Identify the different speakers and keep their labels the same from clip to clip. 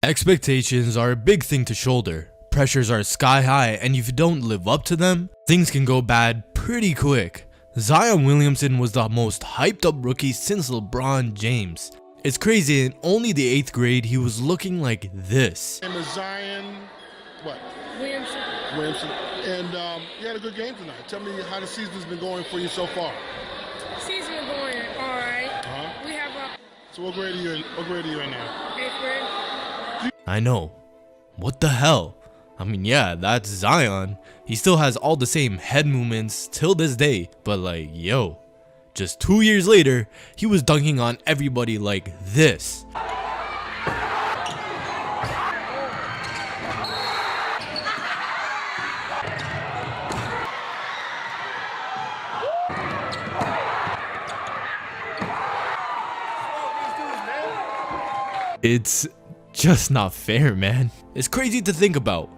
Speaker 1: Expectations are a big thing to shoulder. Pressures are sky high, and if you don't live up to them, things can go bad pretty quick. Zion Williamson was the most hyped up rookie since LeBron James. It's crazy, in only the 8th grade he was looking like this.
Speaker 2: And Zion, what? Williamson. And you had a good game tonight. Tell me how the season's been going for you so far.
Speaker 3: Season going all right. We have a.
Speaker 2: So what grade are you in now?
Speaker 3: 8th grade.
Speaker 1: I know. What the hell? I mean, yeah, that's Zion. He still has all the same head movements till this day, but like, yo, just 2 years later, he was dunking on everybody like this. It's just not fair, man. It's crazy to think about.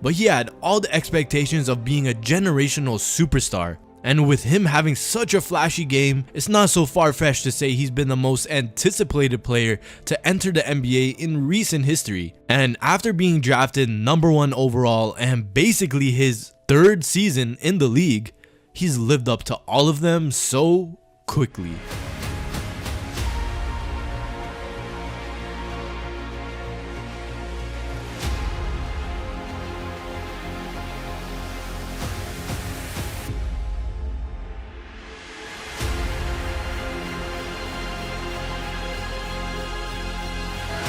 Speaker 1: But he had all the expectations of being a generational superstar. And with him having such a flashy game, it's not so far-fetched to say he's been the most anticipated player to enter the NBA in recent history. And after being drafted #1 overall and basically his 3rd season in the league, he's lived up to all of them so quickly.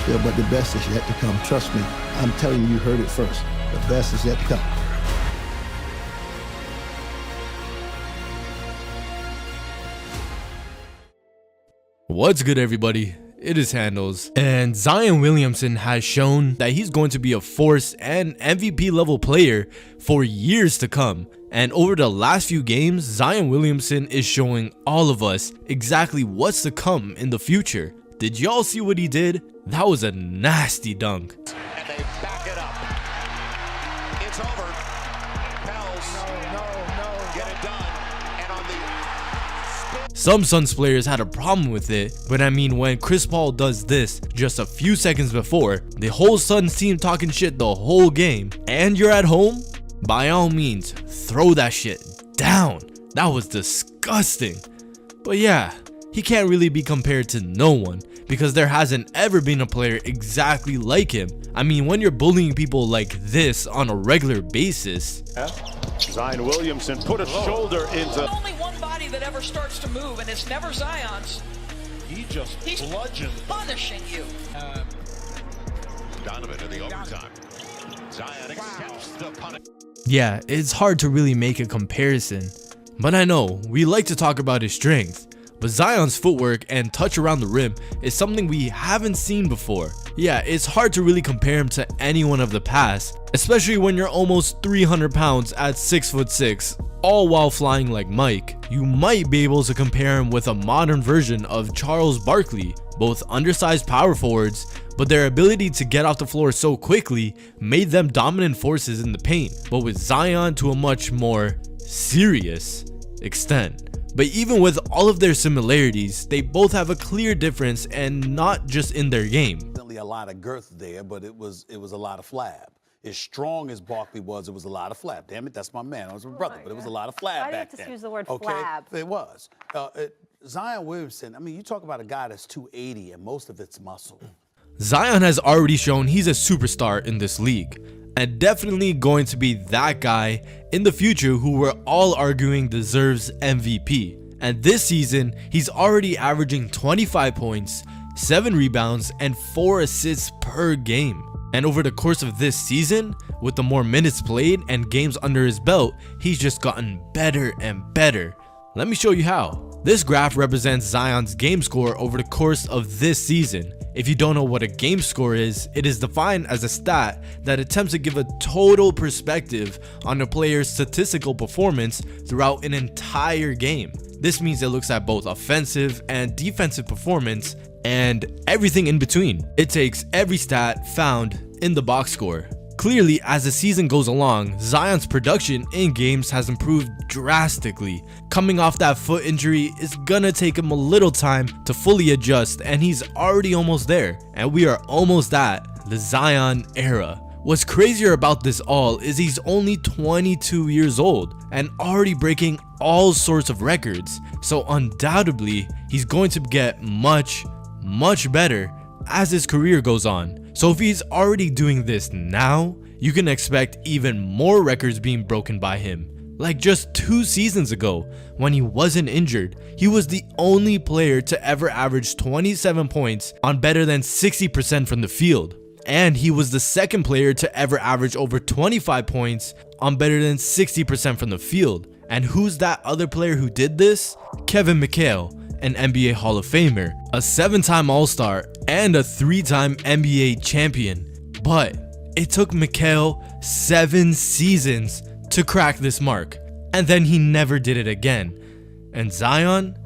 Speaker 4: Yeah, but the best is yet to come. Trust me. I'm telling you, you heard it first. The best is yet to come.
Speaker 1: What's good, everybody? It is Handles, and Zion Williamson has shown that he's going to be a force and MVP level player for years to come. And over the last few games, Zion Williamson is showing all of us exactly what's to come in the future. Did y'all see what he did? That was a nasty dunk.
Speaker 5: And they back it up. It's over. Pels. No. Get it done. And on the...
Speaker 1: Some Suns players had a problem with it, but I mean, when Chris Paul does this just a few seconds before, the whole Suns team talking shit the whole game, and you're at home, by all means, throw that shit down. That was disgusting. But yeah, he can't really be compared to no one, because there hasn't ever been a player exactly like him. I mean, when you're bullying people like this on a regular basis.
Speaker 6: Zion Williamson put a shoulder into...
Speaker 7: There's only one body that ever starts to move, and it's never Zion's.
Speaker 6: He's bludgeoned.
Speaker 7: Punishing you.
Speaker 5: Donovan in the overtime. Zion accepts the punishment.
Speaker 1: Yeah, it's hard to really make a comparison. But I know, we like to talk about his strength. But Zion's footwork and touch around the rim is something we haven't seen before. Yeah, it's hard to really compare him to anyone of the past, especially when you're almost 300 pounds at 6'6", all while flying like Mike. You might be able to compare him with a modern version of Charles Barkley, both undersized power forwards, but their ability to get off the floor so quickly made them dominant forces in the paint, but with Zion to a much more serious extent. But even with all of their similarities, they both have a clear difference, and not just in their game.
Speaker 8: Definitely a lot of girth there, but it was a lot of flab. As strong as Barkley was, it was a lot of flab. Damn it, that's my man. I was my brother, but it was a lot of flab back then.
Speaker 9: Why do you just use the word flab?
Speaker 8: It was. Zion Williamson, I mean, you talk about a guy that's 280 and most of it's muscle.
Speaker 1: Zion has already shown he's a superstar in this league, and definitely going to be that guy in the future who we're all arguing deserves MVP. And this season, he's already averaging 25 points, 7 rebounds, and 4 assists per game. And over the course of this season, with the more minutes played and games under his belt, he's just gotten better and better. Let me show you how. This graph represents Zion's game score over the course of this season. If you don't know what a game score is, it is defined as a stat that attempts to give a total perspective on a player's statistical performance throughout an entire game. This means it looks at both offensive and defensive performance and everything in between. It takes every stat found in the box score. Clearly, as the season goes along, Zion's production in games has improved drastically. Coming off that foot injury is gonna take him a little time to fully adjust, and he's already almost there. And we are almost at the Zion era. What's crazier about this all is he's only 22 years old and already breaking all sorts of records. So undoubtedly, he's going to get much better as his career goes on. So if he's already doing this now, you can expect even more records being broken by him. Like just 2 seasons ago, when he wasn't injured, he was the only player to ever average 27 points on better than 60% from the field. And he was the second player to ever average over 25 points on better than 60% from the field. And who's that other player who did this? Kevin McHale, an NBA Hall of Famer, a 7-time All-Star, and a 3-time NBA champion. But it took McHale 7 seasons to crack this mark, and then he never did it again. And Zion,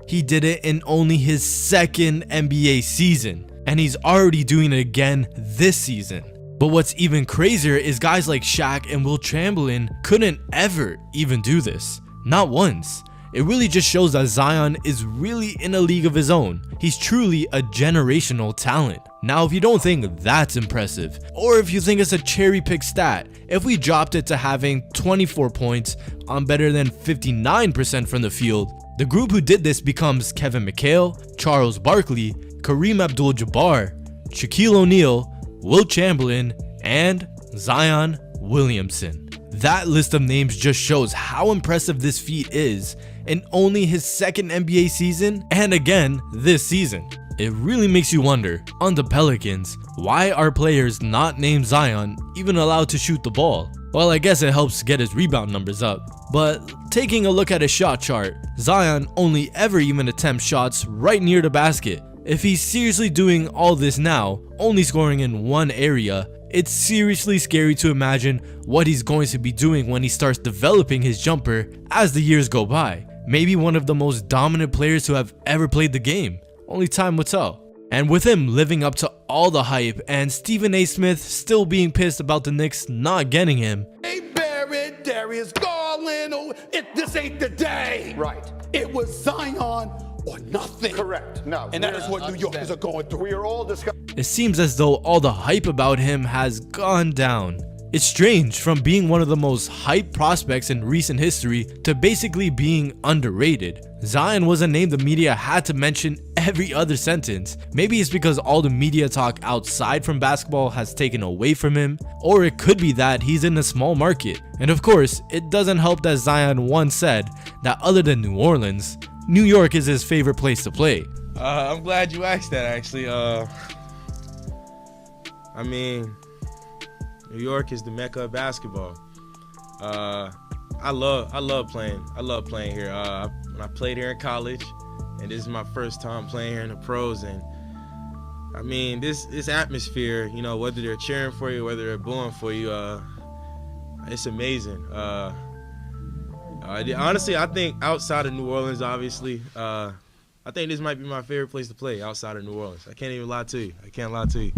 Speaker 1: he did it in only his 2nd NBA season, and he's already doing it again this season. But what's even crazier is guys like Shaq and Will Chamberlain couldn't ever even do this, not once. It really just shows that Zion is really in a league of his own. He's truly a generational talent. Now, if you don't think that's impressive, or if you think it's a cherry pick stat, if we dropped it to having 24 points on better than 59% from the field, the group who did this becomes Kevin McHale, Charles Barkley, Kareem Abdul-Jabbar, Shaquille O'Neal, Will Chamberlain, and Zion Williamson. That list of names just shows how impressive this feat is in only his 2nd NBA season, and again this season. It really makes you wonder, on the Pelicans, why are players not named Zion even allowed to shoot the ball? Well, I guess it helps get his rebound numbers up. But taking a look at his shot chart, Zion only ever even attempts shots right near the basket. If he's seriously doing all this now, only scoring in one area, it's seriously scary to imagine what he's going to be doing when he starts developing his jumper as the years go by. Maybe one of the most dominant players to have ever played the game. Only time will tell. And with him living up to all the hype and Stephen A. Smith still being pissed about the Knicks not getting him.
Speaker 9: Hey Barrett, Darius Garland, this ain't the day.
Speaker 10: Right.
Speaker 9: It was Zion or nothing.
Speaker 10: Correct. No.
Speaker 9: And that is what New Yorkers are going through.
Speaker 10: We are all discussing.
Speaker 1: It seems as though all the hype about him has gone down. It's strange, from being one of the most hyped prospects in recent history to basically being underrated. Zion was a name the media had to mention every other sentence. Maybe it's because all the media talk outside from basketball has taken away from him, or it could be that he's in a small market. And of course, it doesn't help that Zion once said that other than New Orleans, New York is his favorite place to play.
Speaker 11: I'm glad you asked that, actually. I mean, New York is the mecca of basketball. I love playing here. When I played here in college, and this is my first time playing here in the pros, and I mean, this atmosphere, you know, whether they're cheering for you, whether they're booing for you, it's amazing. Honestly, I think outside of New Orleans, obviously, I think this might be my favorite place to play outside of New Orleans. I can't even lie to you. I can't lie to you.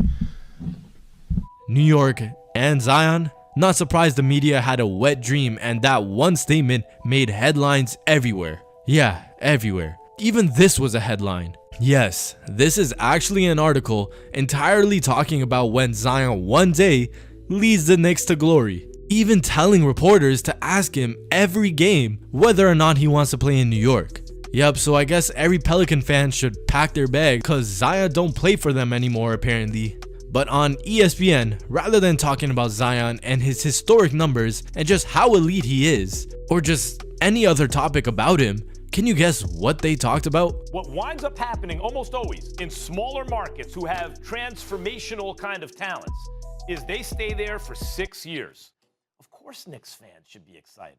Speaker 1: New York and Zion? Not surprised the media had a wet dream, and that one statement made headlines everywhere. Yeah, everywhere. Even this was a headline. Yes, this is actually an article entirely talking about when Zion one day leads the Knicks to glory, even telling reporters to ask him every game whether or not he wants to play in New York. Yep, so I guess every Pelican fan should pack their bag cause Zion don't play for them anymore apparently. But on ESPN, rather than talking about Zion and his historic numbers and just how elite he is, or just any other topic about him, can you guess what they talked about?
Speaker 12: What winds up happening almost always in smaller markets who have transformational kind of talents is they stay there for 6 years. Of course Knicks fans should be excited.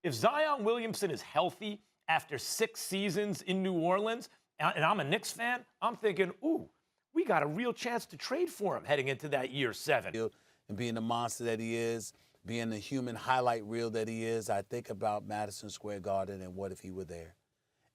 Speaker 12: If Zion Williamson is healthy after 6 seasons in New Orleans, and I'm a Knicks fan, I'm thinking, ooh, we got a real chance to trade for him heading into that year 7.
Speaker 8: And being the monster that he is, being the human highlight reel that he is, I think about Madison Square Garden and what if he were there.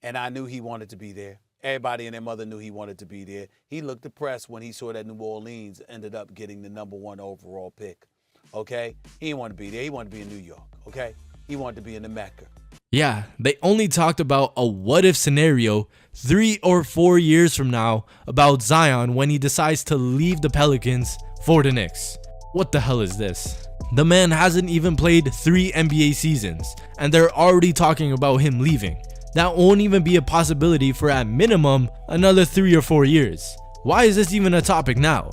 Speaker 8: And I knew he wanted to be there. Everybody and their mother knew he wanted to be there. He looked depressed when he saw that New Orleans ended up getting the #1 overall pick. Okay? He didn't want to be there. He wanted to be in New York. Okay? He wanted to be in the Mecca.
Speaker 1: Yeah, they only talked about a what-if scenario 3 or 4 years from now about Zion when he decides to leave the Pelicans for the Knicks. What the hell is this? The man hasn't even played 3 NBA seasons, and they're already talking about him leaving. That won't even be a possibility for at minimum another 3 or 4 years. Why is this even a topic now?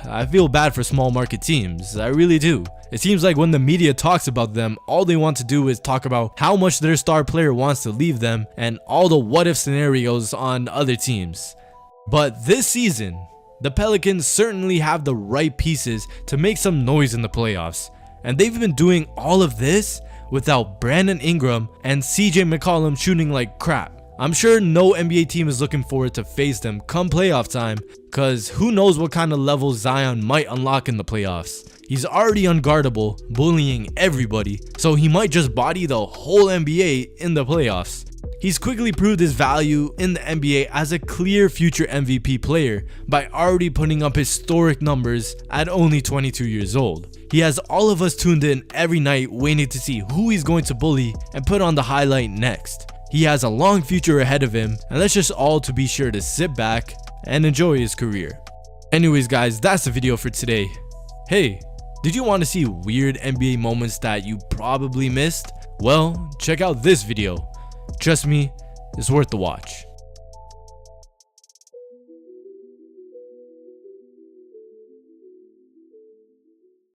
Speaker 1: I feel bad for small market teams, I really do. It seems like when the media talks about them, all they want to do is talk about how much their star player wants to leave them and all the what if scenarios on other teams. But this season, the Pelicans certainly have the right pieces to make some noise in the playoffs. And they've been doing all of this without Brandon Ingram and CJ McCollum shooting like crap. I'm sure no NBA team is looking forward to face them come playoff time, cause who knows what kind of level Zion might unlock in the playoffs. He's already unguardable, bullying everybody, so he might just body the whole NBA in the playoffs. He's quickly proved his value in the NBA as a clear future MVP player by already putting up historic numbers at only 22 years old. He has all of us tuned in every night waiting to see who he's going to bully and put on the highlight next. He has a long future ahead of him, and let's just all to be sure to sit back and enjoy his career. Anyways guys, that's the video for today. Hey, did you want to see weird NBA moments that you probably missed? Well, check out this video. Trust me, it's worth the watch.